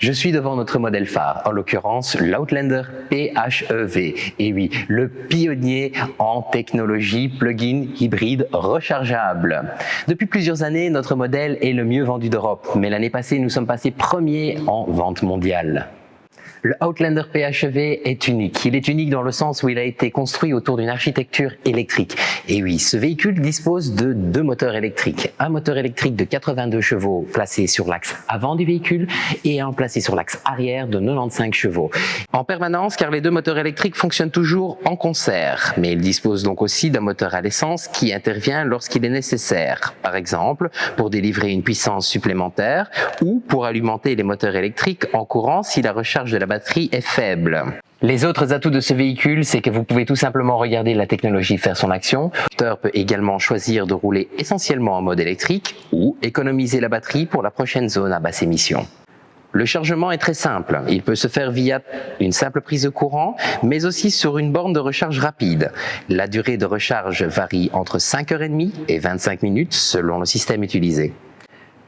Je suis devant notre modèle phare, en l'occurrence l'Outlander PHEV. Et oui, le pionnier en technologie plug-in hybride rechargeable. Depuis plusieurs années, notre modèle est le mieux vendu d'Europe, mais l'année passée, nous sommes passés premiers en vente mondiale. Le Outlander PHEV est unique. Il est unique dans le sens où il a été construit autour d'une architecture électrique. Et oui, ce véhicule dispose de deux moteurs électriques. Un moteur électrique de 82 chevaux placé sur l'axe avant du véhicule et un placé sur l'axe arrière de 95 chevaux. En permanence, car les deux moteurs électriques fonctionnent toujours en concert. Mais il dispose donc aussi d'un moteur à l'essence qui intervient lorsqu'il est nécessaire. Par exemple, pour délivrer une puissance supplémentaire ou pour alimenter les moteurs électriques en courant si la recharge de la batterie est faible. Les autres atouts de ce véhicule, c'est que vous pouvez tout simplement regarder la technologie faire son action. Le conducteur peut également choisir de rouler essentiellement en mode électrique ou économiser la batterie pour la prochaine zone à basse émission. Le chargement est très simple. Il peut se faire via une simple prise de courant, mais aussi sur une borne de recharge rapide. La durée de recharge varie entre 5h30 et 25 minutes selon le système utilisé.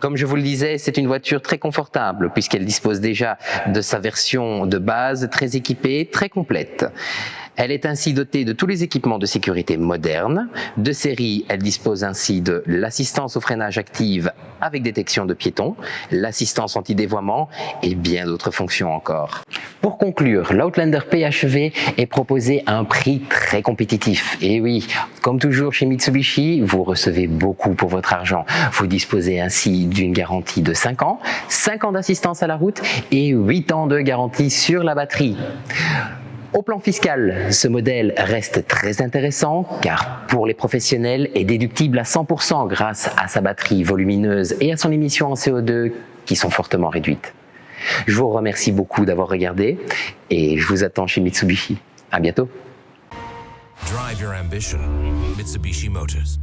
Comme je vous le disais, c'est une voiture très confortable puisqu'elle dispose déjà de sa version de base très équipée, très complète. Elle est ainsi dotée de tous les équipements de sécurité modernes. De série, elle dispose ainsi de l'assistance au freinage active avec détection de piétons, l'assistance anti-dévoiement et bien d'autres fonctions encore. Pour conclure, l'Outlander PHEV est proposé à un prix très compétitif. Et oui, comme toujours chez Mitsubishi, vous recevez beaucoup pour votre argent. Vous disposez ainsi d'une garantie de 5 ans, 5 ans d'assistance à la route et 8 ans de garantie sur la batterie. Au plan fiscal, ce modèle reste très intéressant car pour les professionnels est déductible à 100% grâce à sa batterie volumineuse et à son émission en CO2 qui sont fortement réduites. Je vous remercie beaucoup d'avoir regardé et je vous attends chez Mitsubishi. À bientôt. Drive your ambition, Mitsubishi Motors.